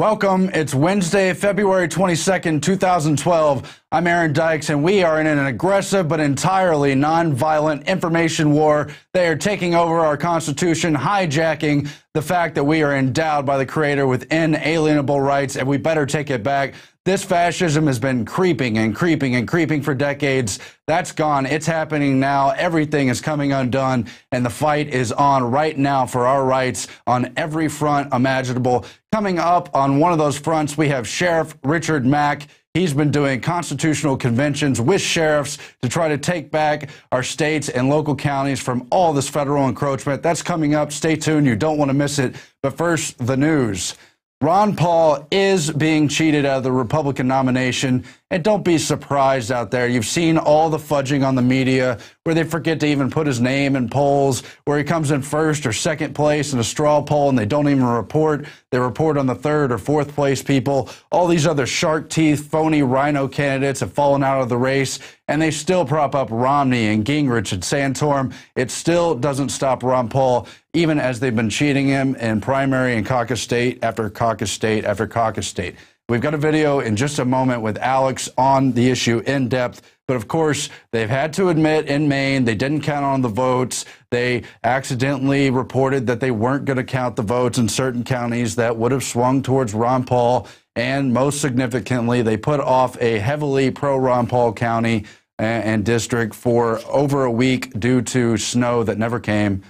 Welcome. It's Wednesday, February 22nd, 2012. I'm Aaron Dykes, and we are in an aggressive but entirely nonviolent information war. They are taking over our Constitution, hijacking the fact that we are endowed by the Creator with inalienable rights, and we better take it back. This fascism has been creeping and creeping and creeping for decades. That's gone. It's happening now. Everything is coming undone, and the fight is on right now for our rights on every front imaginable. Coming up on one of those fronts, we have Sheriff Richard Mack. He's been doing constitutional conventions with sheriffs to try to take back our states and local counties from all this federal encroachment. That's coming up. Stay tuned. You don't want to miss it. But first, the news. Ron Paul is being cheated out of the Republican nomination, and don't be surprised out there. You've seen all the fudging on the media where they forget to even put his name in polls, where he comes in first or second place in a straw poll and they don't even report. They report on the third or fourth place people. All these other shark teeth, phony rhino candidates have fallen out of the race, and they still prop up Romney and Gingrich and Santorum. It still doesn't stop Ron Paul, even as they've been cheating him in primary and caucus state after caucus state after caucus state. We've got a video in just a moment with Alex on the issue in depth. But of course, they've had to admit in Maine they didn't count on the votes. They accidentally reported that they weren't going to count the votes in certain counties that would have swung towards Ron Paul. And most significantly, they put off a heavily pro-Ron Paul county and district for over a week due to snow that never came.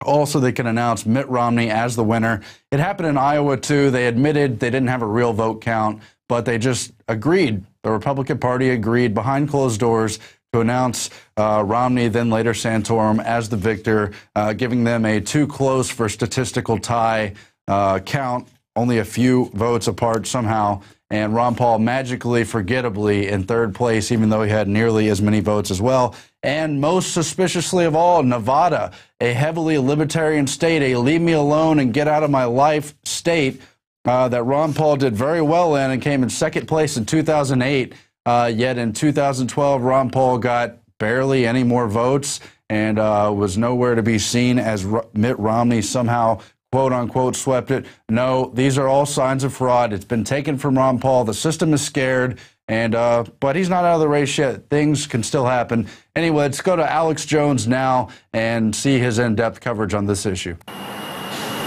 Also, they can announce Mitt Romney as the winner. It happened in Iowa, too. They admitted they didn't have a real vote count, but they just agreed. The Republican Party agreed behind closed doors to announce Romney, then later Santorum, as the victor, giving them a too close for statistical tie count, only a few votes apart somehow. And Ron Paul magically, forgettably, in third place, even though he had nearly as many votes as well. And most suspiciously of all, Nevada, a heavily libertarian state, a leave me alone and get out of my life state that Ron Paul did very well in and came in second place in 2008. Yet in 2012, Ron Paul got barely any more votes and was nowhere to be seen as Mitt Romney somehow quote-unquote swept it. No, these are all signs of fraud. It's been taken from Ron Paul. The system is scared, and but he's not out of the race yet. Things can still happen. Anyway, let's go to Alex Jones now and see his in-depth coverage on this issue.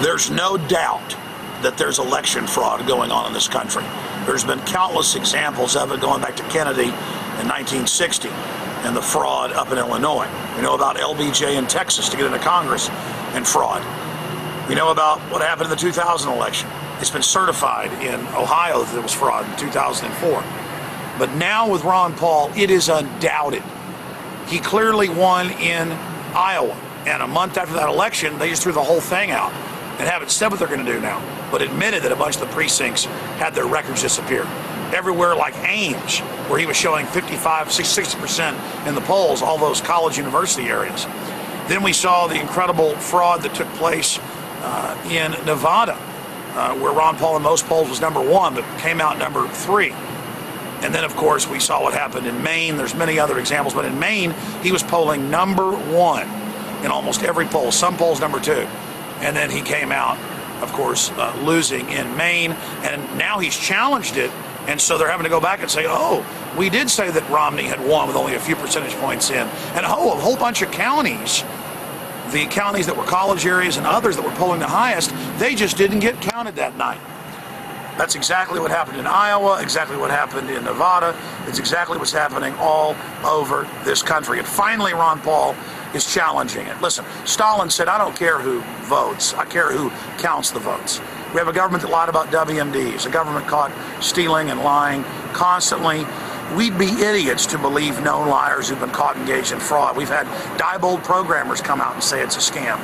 There's no doubt that there's election fraud going on in this country. There's been countless examples of it going back to Kennedy in 1960 and the fraud up in Illinois. We know about LBJ in Texas to get into Congress and fraud. We know about what happened in the 2000 election. It's been certified in Ohio that it was fraud in 2004. But now with Ron Paul, it is undoubted. He clearly won in Iowa. And a month after that election, they just threw the whole thing out and haven't said what they're going to do now, but admitted that a bunch of the precincts had their records disappear. Everywhere like Ames, where he was showing 55, 60% in the polls, all those college university areas. Then we saw the incredible fraud that took place in Nevada, where Ron Paul in most polls was #1, but came out #3. And then, of course, we saw what happened in Maine. There's many other examples, but in Maine, he was polling #1 in almost every poll, some polls #2. And then he came out, of course, losing in Maine, and now he's challenged it, and so they're having to go back and say, oh, we did say that Romney had won with only a few percentage points in. And a whole bunch of counties, the counties that were college areas and others that were polling the highest, they just didn't get counted that night. That's exactly what happened in Iowa, exactly what happened in Nevada. It's exactly what's happening all over this country. And finally, Ron Paul is challenging it. Listen, Stalin said, I don't care who votes, I care who counts the votes. We have a government that lied about WMDs, a government caught stealing and lying constantly. We'd be idiots to believe known liars who've been caught engaged in fraud. We've had Diebold programmers come out and say it's a scam.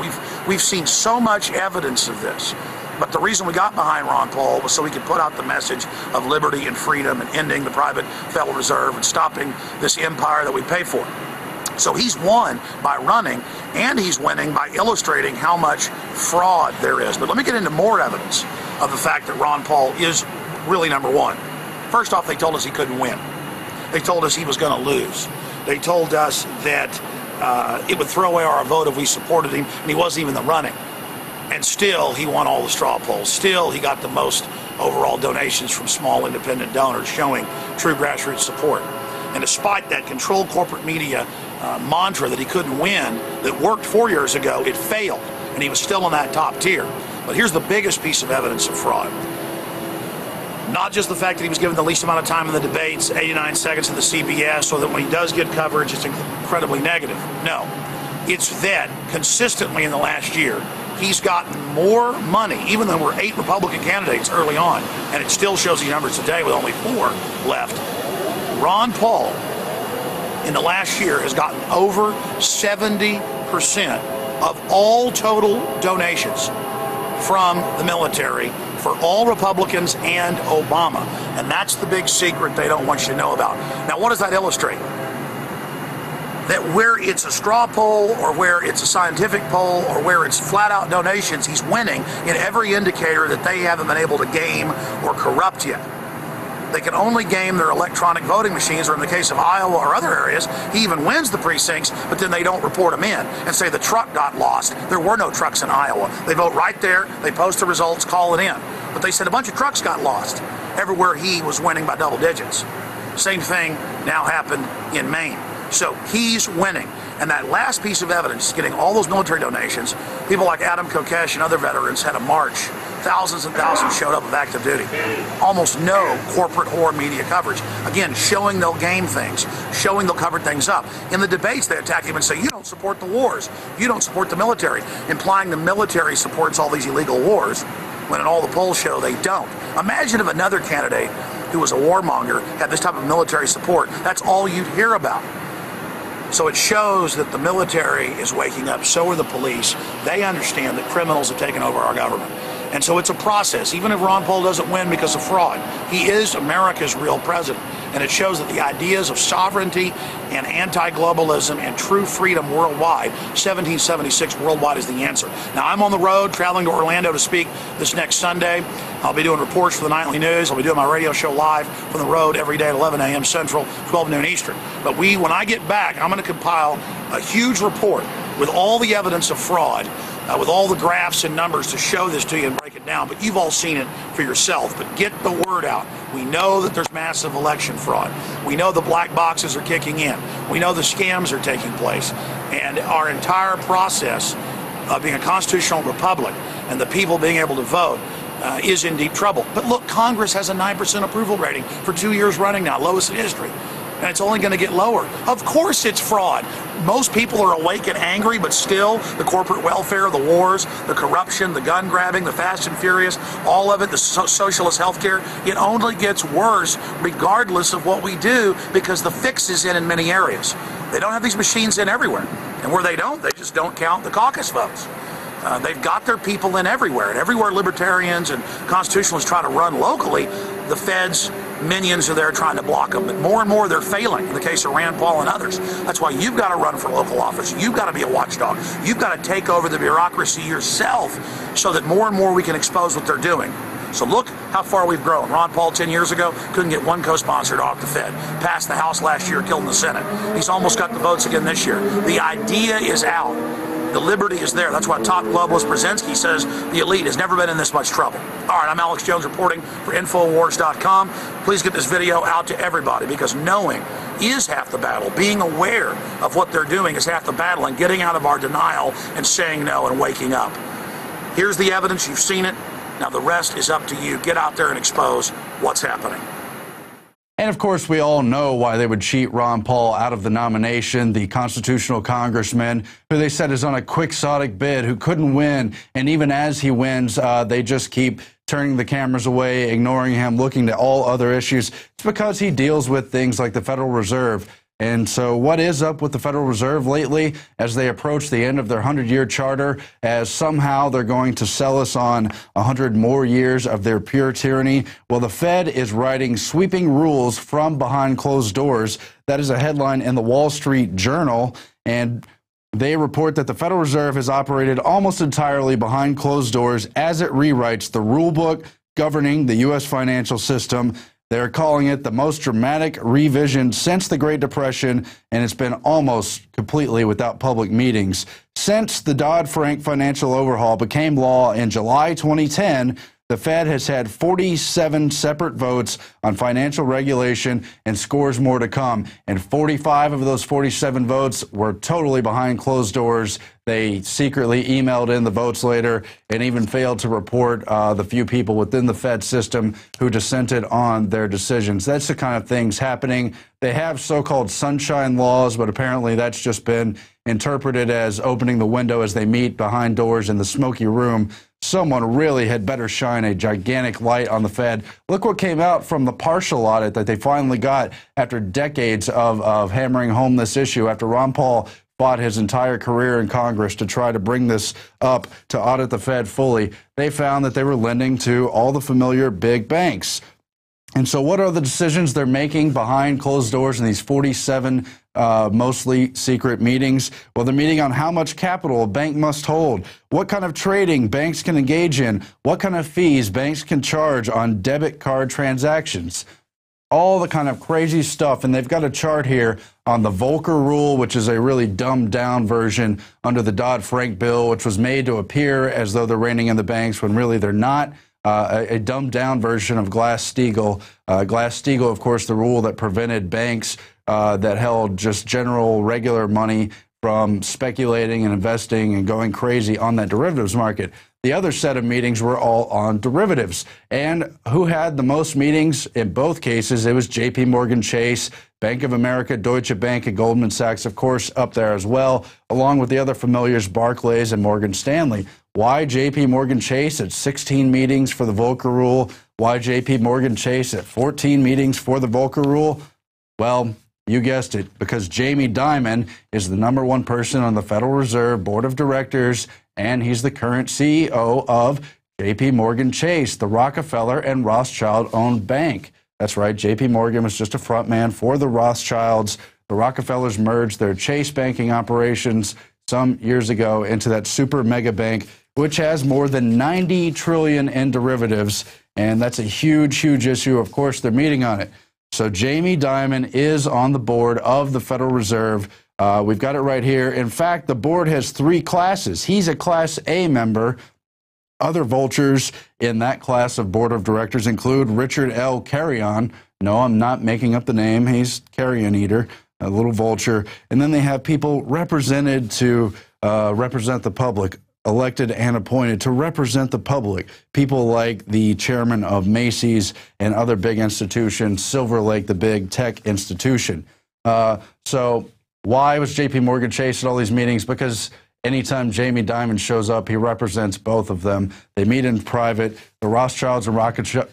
We've seen so much evidence of this. But the reason we got behind Ron Paul was so we could put out the message of liberty and freedom and ending the private Federal Reserve and stopping this empire that we pay for. So he's won by running, and he's winning by illustrating how much fraud there is. But let me get into more evidence of the fact that Ron Paul is really #1. First off, they told us he couldn't win. They told us he was going to lose. They told us that it would throw away our vote if we supported him, and he wasn't even in the running. And still, he won all the straw polls. Still, he got the most overall donations from small independent donors, showing true grassroots support. And despite that controlled corporate media mantra that he couldn't win, that worked 4 years ago, it failed, and he was still in that top tier. But here's the biggest piece of evidence of fraud. Not just the fact that he was given the least amount of time in the debates, 89 seconds in the CBS, so that when he does get coverage, it's incredibly negative. No, it's that consistently in the last year, he's gotten more money, even though we're 8 Republican candidates early on, and it still shows these numbers today with only 4 left. Ron Paul, in the last year, has gotten over 70% of all total donations from the military for all Republicans and Obama. And that's the big secret they don't want you to know about. Now, what does that illustrate? That where it's a straw poll, or where it's a scientific poll, or where it's flat-out donations, he's winning in every indicator that they haven't been able to game or corrupt yet. They can only game their electronic voting machines, or in the case of Iowa or other areas, he even wins the precincts, but then they don't report them in and say the truck got lost. There were no trucks in Iowa. They vote right there, they post the results, call it in. But they said a bunch of trucks got lost everywhere he was winning by double digits. Same thing now happened in Maine. So he's winning. And that last piece of evidence, getting all those military donations, people like Adam Kokesh and other veterans had a march. Thousands and thousands showed up with active duty. Almost no corporate whore media coverage. Again, showing they'll game things, showing they'll cover things up. In the debates, they attack him and say, you don't support the wars, you don't support the military, implying the military supports all these illegal wars, when in all the polls show they don't. Imagine if another candidate who was a warmonger had this type of military support. That's all you'd hear about. So it shows that the military is waking up, so are the police. They understand that criminals have taken over our government. And so it's a process. Even if Ron Paul doesn't win because of fraud, he is America's real president. And it shows that the ideas of sovereignty and anti-globalism and true freedom worldwide, 1776 worldwide, is the answer. Now, I'm on the road traveling to Orlando to speak this next Sunday. I'll be doing reports for the nightly news. I'll be doing my radio show live from the road every day at 11 a.m. Central, 12 noon Eastern. But when I get back, I'm going to compile a huge report with all the evidence of fraud, with all the graphs and numbers to show this to you and break it down. But you've all seen it for yourself. But get the word out. We know that there's massive election fraud. We know the black boxes are kicking in. We know the scams are taking place. And our entire process of being a constitutional republic and the people being able to vote is in deep trouble. But look, Congress has a 9% approval rating for 2 years running now, lowest in history. And it's only going to get lower. Of course it's fraud. Most people are awake and angry, but still, the corporate welfare, the wars, the corruption, the gun grabbing, the fast and furious, all of it, the socialist health care, it only gets worse regardless of what we do, because the fix is in many areas. They don't have these machines in everywhere. And where they don't, they just don't count the caucus votes. They've got their people in everywhere. And everywhere libertarians and constitutionalists try to run locally, the feds, minions are there trying to block them. But more and more they're failing in the case of Rand Paul and others. That's why you've got to run for local office. You've got to be a watchdog. You've got to take over the bureaucracy yourself so that more and more we can expose what they're doing. So look how far we've grown. Ron Paul 10 years ago couldn't get one co-sponsored off the Fed. Passed the House last year, killed in the Senate. He's almost got the votes again this year. The idea is out. The liberty is there. That's why top globalist Brzezinski says the elite has never been in this much trouble. All right, I'm Alex Jones reporting for INFOWARS.com. Please get this video out to everybody, because knowing is half the battle. Being aware of what they're doing is half the battle, and getting out of our denial and saying no and waking up. Here's the evidence. You've seen it. Now the rest is up to you. Get out there and expose what's happening. And of course, we all know why they would cheat Ron Paul out of the nomination, the constitutional congressman who they said is on a quixotic bid, who couldn't win. And even as he wins, they just keep turning the cameras away, ignoring him, looking to all other issues. It's because he deals with things like the Federal Reserve. And so what is up with the Federal Reserve lately as they approach the end of their 100-year charter, as somehow they're going to sell us on 100 more years of their pure tyranny? Well, the Fed is writing sweeping rules from behind closed doors. That is a headline in the Wall Street Journal, and they report that the Federal Reserve has operated almost entirely behind closed doors as it rewrites the rule book governing the U.S. financial system. They're calling it the most dramatic revision since the Great Depression, and it's been almost completely without public meetings. Since the Dodd-Frank financial overhaul became law in July 2010, The Fed has had 47 separate votes on financial regulation and scores more to come. And 45 of those 47 votes were totally behind closed doors. They secretly emailed in the votes later and even failed to report the few people within the Fed system who dissented on their decisions. That's the kind of things happening. They have so-called sunshine laws, but apparently that's just been interpreted as opening the window as they meet behind doors in the smoky room. Someone really had better shine a gigantic light on the Fed. Look what came out from the partial audit that they finally got after decades of hammering home this issue, after Ron Paul fought his entire career in Congress to try to bring this up to audit the Fed fully. They found that they were lending to all the familiar big banks. And so what are the decisions they're making behind closed doors in these 47 mostly secret meetings? Well, they're meeting on how much capital a bank must hold, what kind of trading banks can engage in, what kind of fees banks can charge on debit card transactions, all the kind of crazy stuff. And they've got a chart here on the Volcker Rule, which is a really dumbed down version under the Dodd-Frank bill, which was made to appear as though they're reining in the banks when really they're not. A dumbed-down version of Glass-Steagall. Glass-Steagall, of course, the rule that prevented banks that held just general, regular money from speculating and investing and going crazy on that derivatives market. The other set of meetings were all on derivatives. And who had the most meetings in both cases? It was J.P. Morgan Chase, Bank of America, Deutsche Bank, and Goldman Sachs, of course, up there as well, along with the other familiars, Barclays and Morgan Stanley. Why J.P. Morgan Chase at 16 meetings for the Volcker Rule? Why J.P. Morgan Chase at 14 meetings for the Volcker Rule? Well, you guessed it, because Jamie Dimon is the #1 person on the Federal Reserve Board of Directors, and he's the current CEO of J.P. Morgan Chase, the Rockefeller and Rothschild-owned bank. That's right, J.P. Morgan was just a front man for the Rothschilds. The Rockefellers merged their Chase banking operations some years ago into that super mega bank, which has more than $90 trillion in derivatives, and that's a huge, huge issue. Of course, they're meeting on it. So Jamie Dimon is on the board of the Federal Reserve. We've got it right here. In fact, the board has 3 classes. He's a Class A member. Other vultures in that class of board of directors include Richard L. Carrion. No, I'm not making up the name. He's carrion eater, a little vulture. And then they have people represented to represent the public, elected and appointed to represent the public. People like the chairman of Macy's and other big institutions, Silver Lake, the big tech institution. So why was J.P. Morgan Chase at all these meetings? Because anytime Jamie Dimon shows up, he represents both of them. They meet in private. The Rothschilds and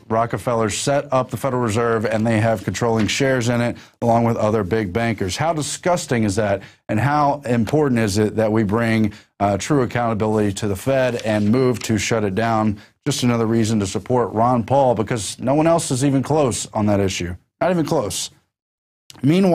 Rockefellers set up the Federal Reserve, and they have controlling shares in it, along with other big bankers. How disgusting is that? And how important is it that we bring true accountability to the Fed and move to shut it down? Just another reason to support Ron Paul, because no one else is even close on that issue. Not even close. Meanwhile,